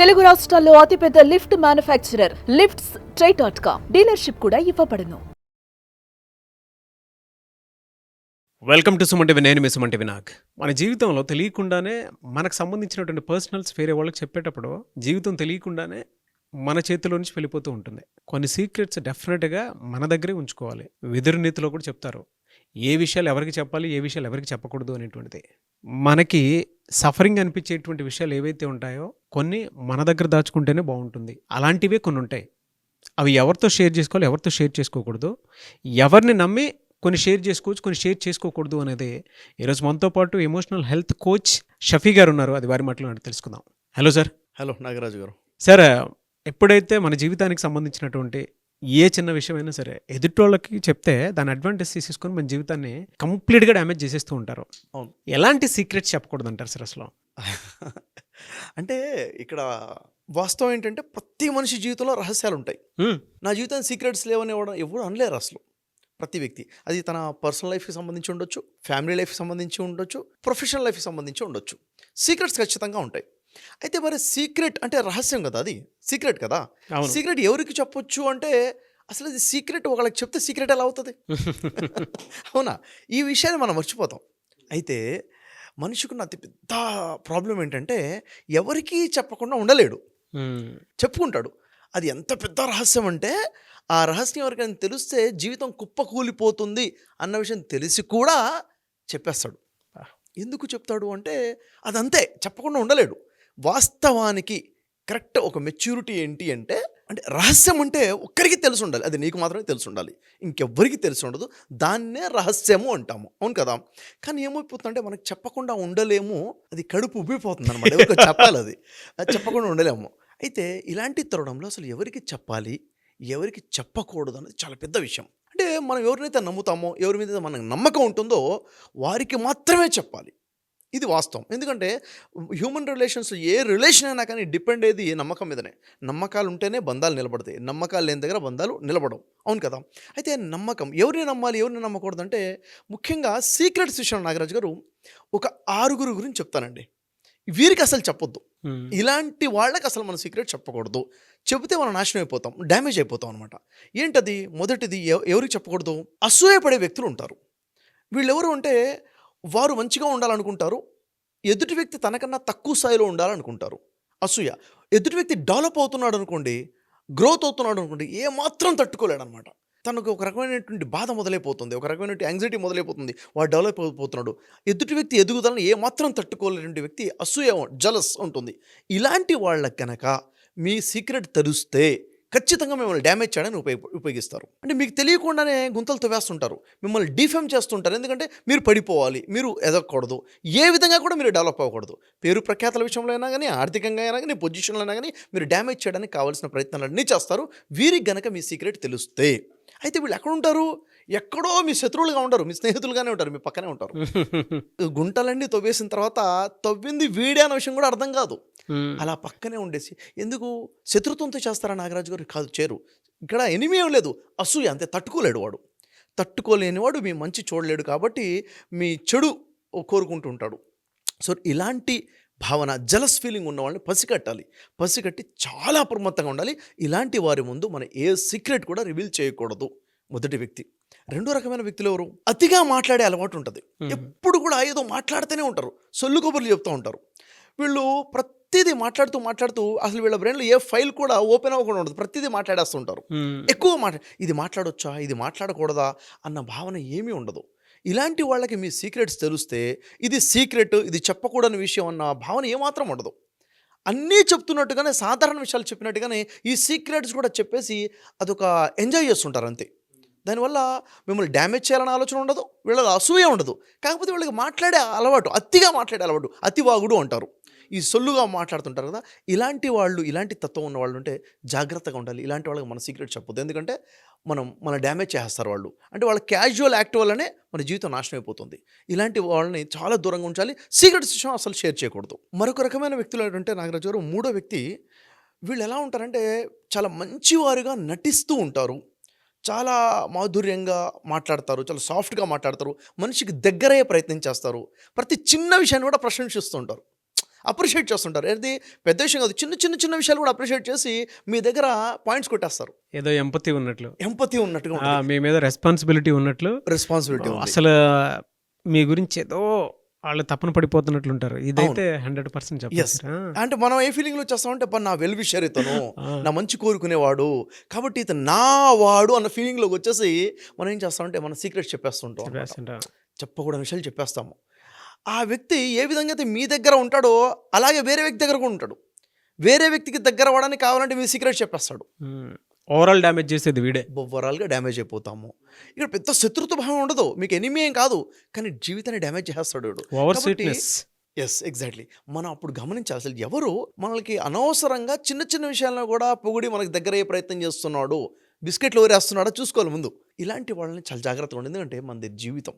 తెలుగు రాష్ట్రాల్లో అతిపెద్ద lift manufacturer lifts ట్రై.com dealership కూడా ఇవ్వబడును. Welcome to Suman TV. నేను మీ సుమన్ టీవీ. మన జీవితంలో తెలియకుండానే మనకు సంబంధించినటువంటి పర్సనల్స్ వేరే వాళ్ళకి చెప్పేటప్పుడు జీవితం తెలియకుండానే మన చేతిలో నుంచి వెళ్ళిపోతూ ఉంటుంది. కొన్ని సీక్రెట్స్ డెఫినెట్గా మన దగ్గరే ఉంచుకోవాలి. విదురు నీతిలో కూడా చెప్తారు, ఏ విషయాలు ఎవరికి చెప్పాలి, ఏ విషయాలు ఎవరికి చెప్పకూడదు అనేటువంటిది. మనకి సఫరింగ్ అనిపించేటువంటి విషయాలు ఏవైతే ఉంటాయో కొన్ని మన దగ్గర దాచుకుంటేనే బాగుంటుంది. అలాంటివే కొన్ని ఉంటాయి, అవి ఎవరితో షేర్ చేసుకోవాలి, ఎవరితో షేర్ చేసుకోకూడదు, ఎవరిని నమ్మి కొన్ని షేర్ చేసుకోవచ్చు, కొన్ని షేర్ చేసుకోకూడదు అనేది ఈరోజు మనతో పాటు ఎమోషనల్ హెల్త్ కోచ్ షఫీ గారు ఉన్నారు. అది వారి మాటలో తెలుసుకుందాం. Hello sir. హలో నాగరాజు గారు. సార్, ఎప్పుడైతే మన జీవితానికి సంబంధించినటువంటి ఏ చిన్న విషయమైనా సరే ఎదుటోళ్ళకి చెప్తే దాని అడ్వాంటేజ్ తీసేసుకొని మన జీవితాన్ని కంప్లీట్గా డ్యామేజ్ చేసేస్తూ ఉంటారు. అవును. ఎలాంటి సీక్రెట్స్ చెప్పకూడదు అంటారు సార్ అసలు? అంటే ఇక్కడ వాస్తవం ఏంటంటే ప్రతి మనిషి జీవితంలో రహస్యాలు ఉంటాయి. నా జీవితం సీక్రెట్స్ లేవని ఎవరు అనలేరు అసలు. ప్రతి వ్యక్తి అది తన పర్సనల్ లైఫ్కి సంబంధించి ఉండొచ్చు, ఫ్యామిలీ లైఫ్కి సంబంధించి ఉండొచ్చు, ప్రొఫెషనల్ లైఫ్కి సంబంధించి ఉండొచ్చు. సీక్రెట్స్ ఖచ్చితంగా ఉంటాయి. అయితే మరి సీక్రెట్ అంటే రహస్యం కదా, అది సీక్రెట్ కదా. సీక్రెట్ ఎవరికి చెప్పొచ్చు అంటే అసలు అది సీక్రెట్ ఒకళ్ళకి చెప్తే సీక్రెట్ ఎలా అవుతుంది? అవునా? ఈ విషయాన్ని మనం మర్చిపోతాం. అయితే మనిషికున్న అతి పెద్ద ప్రాబ్లం ఏంటంటే ఎవరికీ చెప్పకుండా ఉండలేడు, చెప్పుకుంటాడు. అది ఎంత పెద్ద రహస్యం అంటే ఆ రహస్యం ఎవరికైనా తెలిస్తే జీవితం కుప్ప కూలిపోతుంది అన్న విషయం తెలిసి కూడా చెప్పేస్తాడు. ఎందుకు చెప్తాడు అంటే అదంతే, చెప్పకుండా ఉండలేడు. వాస్తవానికి కరెక్ట్ ఒక మెచ్యూరిటీ ఏంటి అంటే రహస్యం అంటే ఒక్కరికి తెలిసి ఉండాలి, అది నీకు మాత్రమే తెలిసి ఉండాలి, ఇంకెవ్వరికి తెలిసి ఉండదు. దాన్నే రహస్యము అంటాము, అవును కదా. కానీ ఏమైపోతుందంటే మనకు చెప్పకుండా ఉండలేము, అది కడుపు ఉబ్బిపోతుంది అనమాట. ఎవరికి చెప్పాలి, అది చెప్పకుండా ఉండలేము. అయితే ఇలాంటి తరుణంలో అసలు ఎవరికి చెప్పాలి, ఎవరికి చెప్పకూడదు అనేది చాలా పెద్ద విషయం. అంటే మనం ఎవరినైతే నమ్ముతామో, ఎవరి మీద మనకు నమ్మకం ఉంటుందో వారికి మాత్రమే చెప్పాలి. ఇది వాస్తవం. ఎందుకంటే హ్యూమన్ రిలేషన్స్, ఏ రిలేషన్ అయినా కానీ డిపెండ్ అయ్యేది నమ్మకం మీదనే. నమ్మకాలు ఉంటేనే బంధాలు నిలబడతాయి, నమ్మకాలు లేని దగ్గర బంధాలు నిలబడవు, అవును కదా. అయితే నమ్మకం, ఎవరిని నమ్మాలి, ఎవరిని నమ్మకూడదు అంటే ముఖ్యంగా సీక్రెట్స్ విషయం నాగరాజు గారు ఒక 6 గురించి చెప్తానండి. వీరికి అసలు చెప్పొద్దు, ఇలాంటి వాళ్ళకి అసలు మనం సీక్రెట్ చెప్పకూడదు. చెబితే మనం నాశనం అయిపోతాం, డ్యామేజ్ అయిపోతాం అనమాట. ఏంటది? మొదటిది, ఎవరికి చెప్పకూడదు? అసూయపడే వ్యక్తులు ఉంటారు. వీళ్ళెవరు అంటే వారు మంచిగా ఉండాలనుకుంటారు, ఎదుటి వ్యక్తి తనకన్నా తక్కువ స్థాయిలో ఉండాలనుకుంటారు. అసూయ. ఎదుటి వ్యక్తి డెవలప్ అవుతున్నాడు అనుకోండి, గ్రోత్ అవుతున్నాడు అనుకోండి, ఏమాత్రం తట్టుకోలేడు అనమాట. తనకు ఒక రకమైనటువంటి బాధ మొదలైపోతుంది, ఒక రకమైనటువంటి యాంగ్జైటీ మొదలైపోతుంది. వాడు డెవలప్ అయిపోతున్నాడు. ఎదుటి వ్యక్తి ఎదుగుదలను ఏమాత్రం తట్టుకోలేనటువంటి వ్యక్తి అసూయ, జలస్ ఉంటుంది. ఇలాంటి వాళ్ళకి కనుక మీ సీక్రెట్ తెలిస్తే ఖచ్చితంగా మిమ్మల్ని డ్యామేజ్ చేయడానికి ఉపయోగిస్తారు. అంటే మీకు తెలియకుండానే గుంతలు తవ్వేస్తుంటారు, మిమ్మల్ని డిఫేమ్ చేస్తుంటారు. ఎందుకంటే మీరు పడిపోవాలి, మీరు ఎదగకూడదు, ఏ విధంగా కూడా మీరు డెవలప్ అవ్వకూడదు. పేరు ప్రఖ్యాతల విషయంలో అయినా కానీ, ఆర్థికంగా అయినా కానీ, పొజిషన్లో అయినా కానీ మీరు డ్యామేజ్ చేయడానికి కావాల్సిన ప్రయత్నాలన్నీ చేస్తారు, వీరికి గనక మీ సీక్రెట్ తెలిస్తే. అయితే వీళ్ళు ఎక్కడ ఉంటారు? ఎక్కడో మీ శత్రువులుగా ఉండరు, మీ స్నేహితులుగానే ఉంటారు, మీ పక్కనే ఉంటారు. గుంటలన్నీ తవ్వేసిన తర్వాత తవ్వింది వీడే అన్న విషయం కూడా అర్థం కాదు, అలా పక్కనే ఉండేసి. ఎందుకు శత్రుత్వంతో చేస్తారా నాగరాజు గారు? కాదు, చేరు. ఇక్కడ ఎనిమి ఏం లేదు, అసూయ అంతే. తట్టుకోలేడు వాడు, తట్టుకోలేనివాడు మీ మంచి చూడలేడు, కాబట్టి మీ చెడు కోరుకుంటూ ఉంటాడు. సో ఇలాంటి భావన, జలస్ ఫీలింగ్ ఉన్న వాళ్ళని పసిగట్టాలి, పసిగట్టి చాలా అప్రమత్తంగా ఉండాలి. ఇలాంటి వారి ముందు మనం ఏ సీక్రెట్ కూడా రివీల్ చేయకూడదు. మొదటి వ్యక్తి. రెండో రకమైన వ్యక్తులు ఎవరు? అతిగా మాట్లాడే అలవాటు ఉంటుంది, ఎప్పుడు కూడా ఏదో మాట్లాడుతూనే ఉంటారు, సొల్లు కబుర్లు చెప్తూ ఉంటారు. వీళ్ళు ప్రతిదీ మాట్లాడుతూ అసలు వీళ్ళ బ్రెయిన్లో ఏ ఫైల్ కూడా ఓపెన్ అవ్వకుండా ఉంటుంది, ప్రతిదీ మాట్లాడేస్తుంటారు. ఎక్కువ ఇది మాట్లాడొచ్చా, ఇది మాట్లాడకూడదా అన్న భావన ఏమీ ఉండదు. ఇలాంటి వాళ్ళకి మీ సీక్రెట్స్ తెలిస్తే ఇది సీక్రెట్, ఇది చెప్పకూడని విషయం అన్న భావన ఏమాత్రం ఉండదు. అన్నీ చెప్తున్నట్టుగానే, సాధారణ విషయాలు చెప్పినట్టుగానే ఈ సీక్రెట్స్ కూడా చెప్పేసి అదొక ఎంజాయ్ చేస్తుంటారు అంతే. దానివల్ల మిమ్మల్ని డ్యామేజ్ చేయాలని ఆలోచన ఉండదు, వీళ్ళకి అసూయ ఉండదు. కాకపోతే వీళ్ళకి మాట్లాడే అలవాటు, అతిగా మాట్లాడే అలవాటు, అతివాగుడు అంటారు. ఈ సొల్లుగా మాట్లాడుతుంటారు కదా. ఇలాంటి వాళ్ళు, ఇలాంటి తత్వం ఉన్న వాళ్ళు ఉంటే జాగ్రత్తగా ఉండాలి. ఇలాంటి వాళ్ళకి మన సీక్రెట్ చెప్పొద్దు, ఎందుకంటే మన డ్యామేజ్ చేస్తారు వాళ్ళు. అంటే వాళ్ళ క్యాజువల్ యాక్ట్ వల్లనే మన జీవితం నాశనం అయిపోతుంది. ఇలాంటి వాళ్ళని చాలా దూరంగా ఉంచాలి. సీక్రెట్స్ విషయం అసలు షేర్ చేయకూడదు. మరొక రకమైన వ్యక్తులు ఏంటంటే నాగరాజు గారు, మూడో వ్యక్తి. వీళ్ళు ఎలా ఉంటారంటే చాలా మంచివారుగా నటిస్తూ ఉంటారు, చాలా మాధుర్యంగా మాట్లాడతారు, చాలా సాఫ్ట్గా మాట్లాడతారు, మనిషికి దగ్గరయ్యే ప్రయత్నం చేస్తారు, ప్రతి చిన్న విషయాన్ని కూడా ప్రశంసిస్తూ ఉంటారు. అప్రిషియేట్ చేస్తుంటారు. ఏది పెద్ద విషయం కాదు, చిన్న చిన్న చిన్న విషయాలు కూడా అప్రిషియేట్ చేసి మీ దగ్గర పాయింట్స్ కొట్టేస్తారు. ఏదో ఎంపతి ఉన్నట్లు, ఎంపతి ఉన్నట్టుగా మీ మీద రెస్పాన్సిబిలిటీ ఉన్నట్లు, రెస్పాన్సిబిలిటీ అసలు మీ గురించి ఏదో వాళ్ళు తప్పన పడిపోతున్నట్లు ఉంటారు. ఇదైతే 100% చెప్పచ్చు. అంటే మనం ఏ ఫీలింగ్లో వచ్చేస్తామంటే నా వెల్ విషర్ ఇతను, నా మంచి కోరుకునేవాడు, కాబట్టి ఇతను నా వాడు అన్న ఫీలింగ్లోకి వచ్చేసి మనం ఏం చేస్తామంటే మన సీక్రెట్స్ చెప్పేస్తుంటాం, చెప్పకూడని విషయాలు చెప్పేస్తాము. ఆ వ్యక్తి ఏ విధంగా అయితే మీ దగ్గర ఉంటాడో అలాగే వేరే వ్యక్తి దగ్గర కూడా ఉంటాడు. వేరే వ్యక్తికి దగ్గర అవ్వడానికి కావాలంటే మీ సీక్రెట్స్ చెప్పేస్తాడు. ఓవరాల్ డ్యామేజ్ చేసేది వీడే. ఓవరాల్గా డ్యామేజ్ అయిపోతాము. ఇక్కడ పెద్ద శత్రుత్వ భావం ఉండదు, మీకు ఎనిమీ ఏం కాదు, కానీ జీవితాన్ని డ్యామేజ్ చేస్తాడు. Yes, exactly. మనం అప్పుడు గమనించాలి అసలు ఎవరు మనకి అనవసరంగా చిన్న చిన్న విషయాలను కూడా పొగిడి మనకి దగ్గర అయ్యే ప్రయత్నం చేస్తున్నాడు, బిస్కెట్లు ఊరేస్తున్నాడో చూసుకోవాలి ముందు. ఇలాంటి వాళ్ళని చాలా జాగ్రత్తగా ఉండి, ఎందుకంటే మనది జీవితం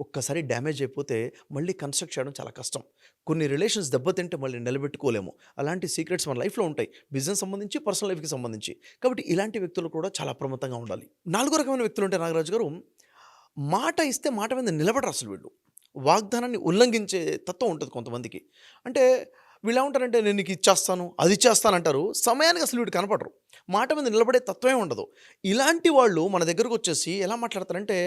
ఒక్కసారి డ్యామేజ్ అయిపోతే మళ్ళీ కన్స్ట్రక్ట్ చేయడం చాలా కష్టం. కొన్ని రిలేషన్స్ దెబ్బతింటే మళ్ళీ నిలబెట్టుకోలేము. అలాంటి సీక్రెట్స్ మన లైఫ్లో ఉంటాయి, బిజినెస్ సంబంధించి, పర్సనల్ లైఫ్కి సంబంధించి. కాబట్టి ఇలాంటి వ్యక్తులు కూడా చాలా అప్రమత్తంగా ఉండాలి. 4 రకమైన వ్యక్తులు ఉంటే నాగరాజు గారు, మాట ఇస్తే మాట మీద నిలబడరు అసలు వీళ్ళు. వాగ్దానాన్ని ఉల్లంఘించే తత్వం ఉంటుంది కొంతమందికి. అంటే వీళ్ళు ఏమంటారంటే నేను నీకు ఇచ్చేస్తాను, అది ఇచ్చేస్తానంటారు, సమయానికి అసలు వీడు కనపడరు, మాట మీద నిలబడే తత్వమే ఉండదు. ఇలాంటి వాళ్ళు మన దగ్గరకు వచ్చేసి ఎలా మాట్లాడతారంటే,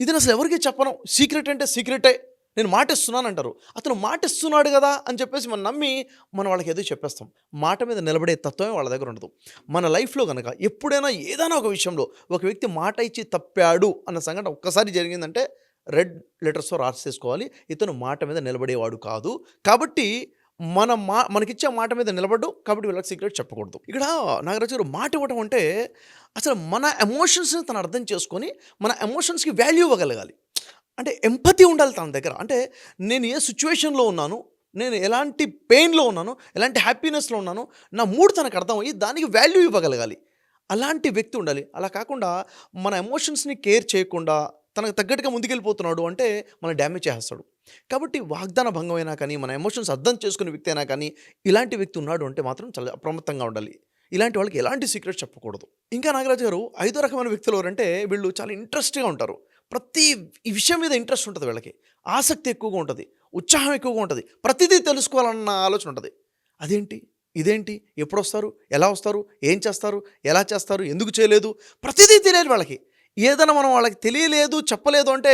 ఇది నేను అసలు ఎవరికి చెప్పను, సీక్రెట్ అంటే సీక్రెటే, నేను మాట ఇస్తున్నాను అంటారు. అతను మాట ఇస్తున్నాడు కదా అని చెప్పేసి మనం నమ్మి మనం వాళ్ళకి ఏదో చెప్పేస్తాం. మాట మీద నిలబడే తత్వమే వాళ్ళ దగ్గర ఉండదు. మన లైఫ్లో కనుక ఎప్పుడైనా ఏదైనా ఒక విషయంలో ఒక వ్యక్తి మాట ఇచ్చి తప్పాడు అన్న సంఘటన ఒక్కసారి జరిగిందంటే రెడ్ లెటర్స్తో రాసేసుకోవాలి, ఇతను మాట మీద నిలబడేవాడు కాదు. కాబట్టి మనకిచ్చే మాట మీద నిలబడ్డు, కాబట్టి వీళ్ళకి సీక్రెట్ చెప్పకూడదు. ఇక్కడ నాగరాజు గారు మాట ఇవ్వటం అంటే అసలు మన ఎమోషన్స్ని తను అర్థం చేసుకొని మన ఎమోషన్స్కి వాల్యూ ఇవ్వగలగాలి. అంటే ఎంపతి ఉండాలి తన దగ్గర. అంటే నేను ఏ సిచ్యువేషన్లో ఉన్నాను, నేను ఎలాంటి పెయిన్లో ఉన్నాను, ఎలాంటి హ్యాపీనెస్లో ఉన్నాను, నా మూడ్ తనకు అర్థమయ్యి దానికి వాల్యూ ఇవ్వగలగాలి. అలాంటి వ్యక్తి ఉండాలి. అలా కాకుండా మన ఎమోషన్స్ని కేర్ చేయకుండా తనకు తగ్గట్టుగా ముందుకెళ్ళిపోతున్నాడు అంటే మనం డ్యామేజ్ చేస్తాడు. కాబట్టి వాగ్దాన భంగం అయినా కానీ, మన ఎమోషన్స్ అర్థం చేసుకునే వ్యక్తి అయినా కానీ, ఇలాంటి వ్యక్తి ఉన్నాడు అంటే మాత్రం చాలా అప్రమత్తంగా ఉండాలి. ఇలాంటి వాళ్ళకి ఎలాంటి సీక్రెట్స్ చెప్పకూడదు. ఇంకా నాగరాజు గారు 5వ రకమైన వ్యక్తులు ఎవరంటే, వీళ్ళు చాలా ఇంట్రెస్ట్గా ఉంటారు. ప్రతి ఈ విషయం మీద ఇంట్రెస్ట్ ఉంటుంది వీళ్ళకి, ఆసక్తి ఎక్కువగా ఉంటుంది, ఉత్సాహం ఎక్కువగా ఉంటుంది, ప్రతిదీ తెలుసుకోవాలన్న ఆలోచన ఉంటుంది. అదేంటి, ఇదేంటి, ఎప్పుడు వస్తారు, ఎలా వస్తారు, ఏం చేస్తారు, ఎలా చేస్తారు, ఎందుకు చేయలేదు, ప్రతిదీ తెలియదు వాళ్ళకి. ఏదైనా మనం వాళ్ళకి తెలియలేదు, చెప్పలేదు అంటే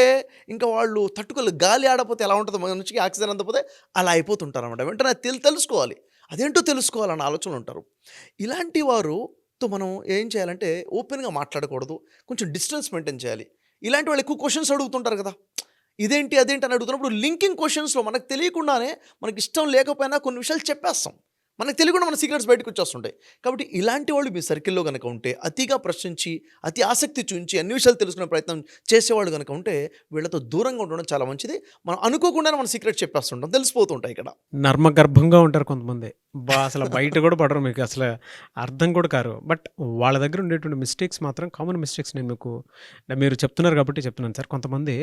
ఇంకా వాళ్ళు తట్టుకోలేదు. గాలి ఆడపోతే ఎలా ఉంటుందో, మనిషికి ఆక్సిజన్ అందకపోతే అలా అయిపోతుంటారు అనమాట. వెంటనే తెలుసుకోవాలి, అదేంటో తెలుసుకోవాలన్న ఆలోచనలు ఉంటారు. ఇలాంటి వారుతో మనం ఏం చేయాలంటే ఓపెన్గా మాట్లాడకూడదు, కొంచెం డిస్టెన్స్ మెయింటైన్ చేయాలి. ఇలాంటి వాళ్ళు ఎక్కువ క్వశ్చన్స్ అడుగుతుంటారు కదా, ఇదేంటి అదేంటి అని అడుగుతున్నప్పుడు లింకింగ్ క్వశ్చన్స్లో మనకు తెలియకుండానే, మనకి ఇష్టం లేకపోయినా కొన్ని విషయాలు చెప్పేస్తాం, మనకు తెలియకుండా మన సీక్రెట్స్ బయటకు వచ్చేస్తుంటాయి. కాబట్టి ఇలాంటి వాళ్ళు మీ సర్కిల్లో కనుక ఉంటే, అతిగా ప్రశ్నించి అతి ఆసక్తి చూపించి అన్ని విషయాలు తెలుసుకునే ప్రయత్నం చేసేవాళ్ళు కనుక ఉంటే వీళ్ళతో దూరంగా ఉండడం చాలా మంచిది. మనం అనుకోకుండానే మన సీక్రెట్స్ చెప్పేస్తుంటాం, తెలిసిపోతుంటాయి. ఇక్కడ నర్మగర్భంగా ఉంటారు కొంతమంది, అసలు బయట కూడా పడరు, మీకు అసలు అర్థం కూడా కారు. బట్ వాళ్ళ దగ్గర ఉండేటువంటి మిస్టేక్స్ మాత్రం కామన్ మిస్టేక్స్. నేను మీరు చెప్తున్నారు కాబట్టి చెప్తున్నాను సార్. కొంతమంది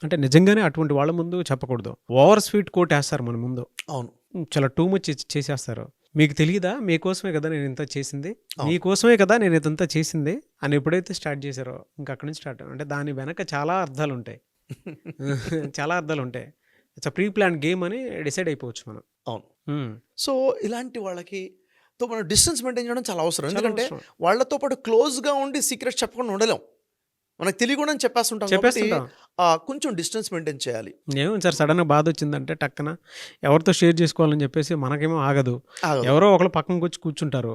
అంటే నిజంగానే అటువంటి వాళ్ళ ముందు చెప్పకూడదు, ఓవర్ స్వీట్ కోట్ వేస్తారు మన ముందు. అవును, చాలా టూ మచ్ చేసేస్తారు. మీకు తెలియదా, మీకోసమే కదా నేను ఇంత చేసింది, మీకోసమే కదా నేను ఇదంతా చేసింది అని ఎప్పుడైతే స్టార్ట్ చేశారో ఇంకా అక్కడి నుంచి స్టార్ట్. అంటే దాని వెనక చాలా అర్థాలు ఉంటాయి, చాలా అర్థాలు ఉంటాయి. ఇట్స్ ప్రీ ప్లాన్ గేమ్ అని డిసైడ్ అయిపోవచ్చు మనం. అవును. సో ఇలాంటి వాళ్ళకి మనం డిస్టెన్స్ మెయింటైన్ చేయడం చాలా అవసరం. ఎందుకంటే వాళ్ళతో పాటు క్లోజ్గా ఉండి సీక్రెట్స్ చెప్పకుండా ఉండలేం, మనకు తెలియకుండా చెప్పేస్తుంటాం. కొంచెం డిస్టెన్స్ మెయింటైన్ చేయాలి. ఏమో సార్, సడన్గా బాధ వచ్చిందంటే టక్కన ఎవరితో షేర్ చేసుకోవాలని చెప్పేసి మనకేమో ఆగదు, ఎవరో ఒకరు పక్కన వచ్చి కూర్చుంటారు.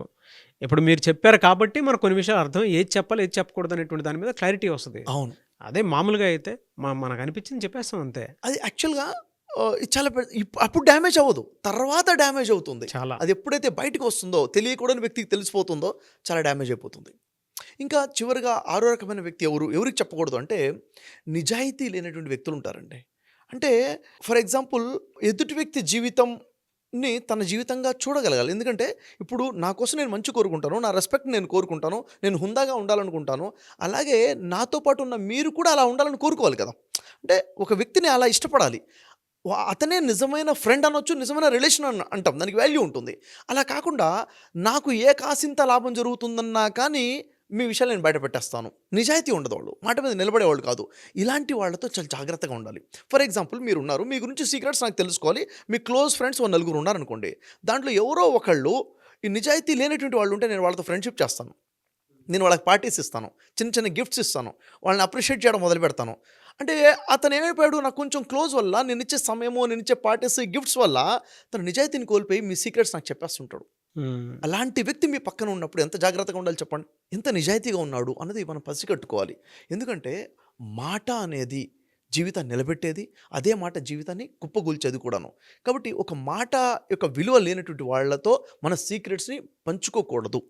ఇప్పుడు మీరు చెప్పారు కాబట్టి మనకు కొన్ని విషయాలు అర్థం, ఏది చెప్పాలి ఏది చెప్పకూడదు అనేటువంటి దాని మీద క్లారిటీ వస్తుంది. అవును, అదే మామూలుగా అయితే మనకు అనిపించింది చెప్పేస్తాం అంతే. అది యాక్చువల్గా చాలా అప్పుడు డ్యామేజ్ అవ్వదు, తర్వాత డ్యామేజ్ అవుతుంది చాలా. అది ఎప్పుడైతే బయటకు వస్తుందో, తెలియకూడని వ్యక్తికి తెలిసిపోతుందో చాలా డ్యామేజ్ అయిపోతుంది. ఇంకా చివరిగా 6వ రకమైన వ్యక్తి ఎవరికి చెప్పకూడదు అంటే, నిజాయితీ లేనటువంటి వ్యక్తులు ఉంటారండి. అంటే ఫర్ ఎగ్జాంపుల్, ఎదుటి వ్యక్తి జీవితంని తన జీవితంగా చూడగలగాలి. ఎందుకంటే ఇప్పుడు నా కోసం నేను మంచి కోరుకుంటాను, నా రెస్పెక్ట్ నేను కోరుకుంటాను, నేను హుందాగా ఉండాలనుకుంటాను. అలాగే నాతో పాటు ఉన్న మీరు కూడా అలా ఉండాలని కోరుకోవాలి కదా. అంటే ఒక వ్యక్తిని అలా ఇష్టపడాలి, అతనే నిజమైన ఫ్రెండ్ అనొచ్చు, నిజమైన రిలేషన్ అంటాం, దానికి వాల్యూ ఉంటుంది. అలా కాకుండా నాకు ఏ కాసింత లాభం జరుగుతుందన్నా కానీ మీ విషయాలు నేను బయట పెట్టేస్తాను. నిజాయితీ ఉండదు, వాళ్ళు మాట మీద నిలబడేవాళ్ళు కాదు. ఇలాంటి వాళ్ళతో చాలా జాగ్రత్తగా ఉండాలి. ఫర్ ఎగ్జాంపుల్ మీరున్నారు, మీ గురించి సీక్రెట్స్ నాకు తెలుసుకోవాలి, మీ క్లోజ్ ఫ్రెండ్స్ ఓ నలుగురు ఉన్నారనుకోండి, దాంట్లో ఎవరో ఒకళ్ళు ఈ నిజాయితీ లేనటువంటి వాళ్ళు ఉంటే నేను వాళ్ళతో ఫ్రెండ్షిప్ చేస్తాను, నేను వాళ్ళకి పార్టీస్ ఇస్తాను, చిన్న చిన్న గిఫ్ట్స్ ఇస్తాను, వాళ్ళని అప్రిషియేట్ చేయడం మొదలు పెడతాను. అంటే అతను ఏమైపోయాడు, నాకు కొంచెం క్లోజ్ వల్ల నేను ఇచ్చే సమయము, నేను ఇచ్చే పార్టీస్, గిఫ్ట్స్ వల్ల తన నిజాయితీని కోల్పోయి మీ సీక్రెట్స్ నాకు చెప్పేస్తుంటాడు. అలాంటి వ్యక్తి మీ పక్కన ఉన్నప్పుడు ఎంత జాగ్రత్తగా ఉండాలి చెప్పండి. ఎంత నిజాయితీగా ఉన్నాడు అన్నది మనం పసిగట్టుకోవాలి. ఎందుకంటే మాట అనేది జీవితాన్ని నిలబెట్టేది, అదే మాట జీవితాన్ని కుప్పగూల్చేది కూడాను. కాబట్టి ఒక మాట యొక్క విలువ లేనటువంటి వాళ్ళతో మన సీక్రెట్స్ని పంచుకోకూడదు.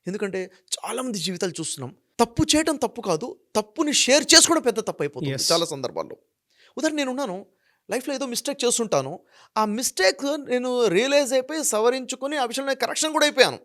ఎందుకంటే చాలామంది జీవితాలు చూస్తున్నాం, తప్పు చేయడం తప్పు కాదు, తప్పుని షేర్ చేసుకోవడం పెద్ద తప్పు అయిపోతుంది Yes. చాలా సందర్భాల్లో. ఉదాహరణ నేనున్నాను, లైఫ్లో ఏదో మిస్టేక్ చేస్తుంటాను, ఆ మిస్టేక్ నేను రియలైజ్ అయిపోయి సవరించుకొని ఆ విషయంలో కరెక్షన్ కూడా అయిపోయాను.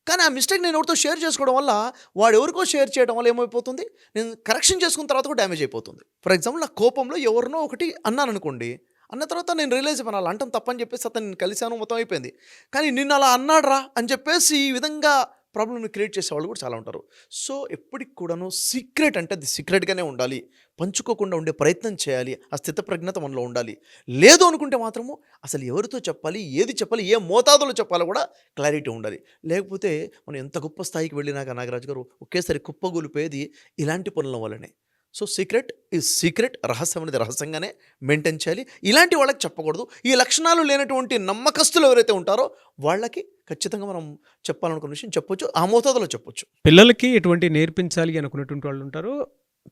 కానీ ఆ మిస్టేక్ నేను ఎవరితో షేర్ చేసుకోవడం వల్ల, వాడు ఎవరికో షేర్ చేయడం వల్ల ఏమైపోతుంది, నేను కరెక్షన్ చేసుకున్న తర్వాత కూడా డ్యామేజ్ అయిపోతుంది. ఫర్ ఎగ్జాంపుల్, నా కోపంలో ఎవరినో ఒకటి అన్నాను అనుకోండి, అన్న తర్వాత నేను రియలైజ్ అయిపోయాను అలా అంటాం తప్పని చెప్పేసి అతను నేను కలిశాను, మొత్తం అయిపోయింది. కానీ నిన్ను అలా అన్నాడ్రా అని చెప్పేసి ఈ విధంగా ప్రాబ్లమ్ని క్రియేట్ చేసేవాళ్ళు కూడా చాలా ఉంటారు. సో ఎప్పటికి కూడాను సీక్రెట్ అంటే అది సీక్రెట్గానే ఉండాలి, పంచుకోకుండా ఉండే ప్రయత్నం చేయాలి, ఆ స్థితప్రజ్ఞత మనలో ఉండాలి. లేదు అనుకుంటే మాత్రము అసలు ఎవరితో చెప్పాలి, ఏది చెప్పాలి, ఏ మోతాదులో చెప్పాలో కూడా క్లారిటీ ఉండాలి. లేకపోతే మనం ఎంత గొప్ప స్థాయికి వెళ్ళినాక నాగరాజు గారు ఒకేసారి కుప్పగొలిపేది ఇలాంటి పనుల వల్లనే. సో సీక్రెట్ ఈజ్ సీక్రెట్, రహస్యం అనేది రహస్యంగానే మెయింటైన్ చేయాలి. ఇలాంటి వాళ్ళకి చెప్పకూడదు. ఈ లక్షణాలు లేనటువంటి నమ్మకస్తులు ఎవరైతే ఉంటారో వాళ్ళకి ఖచ్చితంగా మనం చెప్పాలనుకున్న విషయం చెప్పొచ్చు, ఆ మోతాదులో చెప్పొచ్చు. పిల్లలకి ఎటువంటి నేర్పించాలి అనుకునేటువంటి వాళ్ళు ఉంటారు,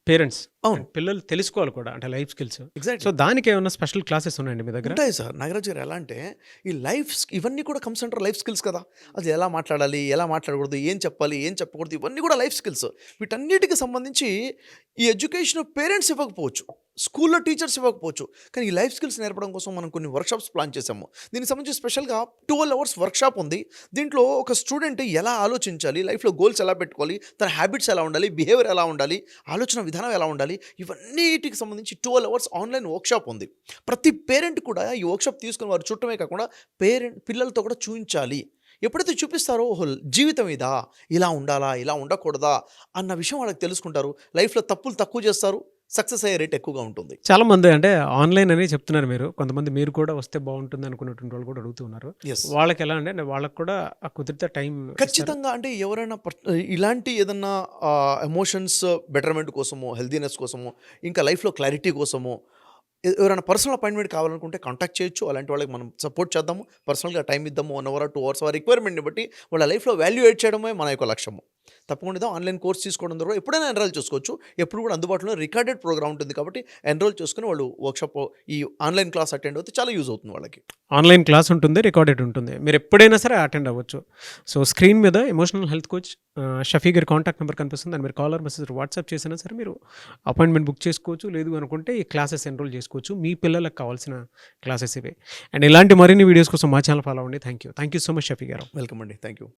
పేరెంట్స్. అవును. పిల్లలు తెలుసుకోవాలి కూడా, అంటే లైఫ్ స్కిల్స్. ఎగ్జాక్ట్లీ. సో దానికి ఏమైనా స్పెషల్ క్లాసెస్ ఉన్నాయండి మీ దగ్గర? ఉంటాయి సార్ నాగరాజు గారు. ఎలా అంటే ఈ ఇవన్నీ కూడా కమ్స్ అంటారు లైఫ్ స్కిల్స్ కదా. అది ఎలా మాట్లాడాలి, ఎలా మాట్లాడకూడదు, ఏం చెప్పాలి, ఏం చెప్పకూడదు, ఇవన్నీ కూడా లైఫ్ స్కిల్స్. వీటన్నిటికి సంబంధించి ఈ ఎడ్యుకేషన్ పేరెంట్స్ ఇవ్వకపోవచ్చు, స్కూల్లో టీచర్స్ ఇవ్వకపోవచ్చు, కానీ ఈ లైఫ్ స్కిల్స్ నేర్పడం కోసం మనం కొన్ని వర్క్షాప్స్ ప్లాన్ చేసాము. దీనికి సంబంధించి స్పెషల్గా 12 hours వర్క్షాప్ ఉంది. దీంట్లో ఒక స్టూడెంట్ ఎలా ఆలోచించాలి, లైఫ్లో గోల్స్ ఎలా పెట్టుకోవాలి, తన హ్యాబిట్స్ ఎలా ఉండాలి, బిహేవియర్ ఎలా ఉండాలి, ఆలోచన విధానం ఎలా ఉండాలి, ఇవన్నిటికి సంబంధించి 12 hours ఆన్లైన్ వర్క్షాప్ ఉంది. ప్రతి పేరెంట్ కూడా ఈ వర్క్షాప్ తీసుకుని వారు చుట్టమే కాకుండా పిల్లలతో కూడా చూపించాలి. ఎప్పుడైతే చూపిస్తారో ఓహో జీవితం ఇదా, ఇలా ఉండాలా, ఇలా ఉండకూడదా అన్న విషయం వాళ్ళకి తెలుసుకుంటారు. లైఫ్లో తప్పులు తక్కువ చేస్తారు, సక్సెస్ అయ్యే రేట్ ఎక్కువగా ఉంటుంది. చాలా మంది అంటే ఆన్లైన్ అని చెప్తున్నారు మీరు, కొంతమంది మీరు కూడా వస్తే బాగుంటుంది అనుకున్నటువంటి వాళ్ళు కూడా అడుగుతున్నారు. ఎస్, వాళ్ళకి ఎలా అంటే వాళ్ళకి కూడా కుదిరితే టైం ఖచ్చితంగా. అంటే ఎవరైనా ఇలాంటి ఏదన్నా ఎమోషన్స్ బెటర్మెంట్ కోసమో, హెల్దీనెస్ కోసమో, ఇంకా లైఫ్లో క్లారిటీ కోసమో ఎవరైనా పర్సనల్ అపాయింట్మెంట్ కావాలనుకుంటే కాంటాక్ట్ చేయొచ్చు. అలాంటి వాళ్ళకి మనం సపోర్ట్ చేద్దాము, పర్సనల్గా టైం ఇద్దాము. 1 hour 2 hours వారి రిక్వైర్మెంట్ని బట్టి వాళ్ళ లైఫ్లో వాల్యూ యాడ్ చేయడమే మన యొక్క లక్ష్యము. తప్పకుండా ఆన్లైన్ కోర్స్ తీసుకోవడం ద్వారా ఎప్పుడైనా ఎన్రోల్ చేసుకోవచ్చు. ఎప్పుడు కూడా అందుబాటులో రికార్డెడ్ ప్రోగ్రామ్ ఉంటుంది కాబట్టి ఎన్రోల్ చేసుకుని వాళ్ళు వర్క్షాప్ ఈ ఆన్లైన్ క్లాస్ అటెండ్ అవుతే చాలా యూజ్ అవుతుంది వాళ్ళకి. ఆన్లైన్ క్లాస్ ఉంటుంది, రికార్డెడ్ ఉంటుంది, మీరు ఎప్పుడైనా సరే అటెండ్ అవ్వచ్చు. సో స్క్రీన్ మీద ఎమోషనల్ హెల్త్ కోచ్ షఫీ గారి కాంటాక్ట్ నెంబర్ కనిపిస్తుంది, దాన్ని మీరు కాలర్ మెసేజ్ వాట్సాప్ చేసినా సరే మీరు అపాయింట్మెంట్ బుక్ చేసుకోవచ్చు. లేదు అనుకుంటే ఈ క్లాసెస్ ఎన్రోల్ చేసుకోవచ్చు. మీ పిల్లలకు కావాల్సిన క్లాసెస్ ఇవే. అండ్ ఇలాంటి మరిన్ని వీడియోస్ కోసం మా ఛానల్ ఫాలో అవ్వండి. Thank you so much Shafi గారు. వెల్కమ్ అండి, థ్యాంక్ యూ.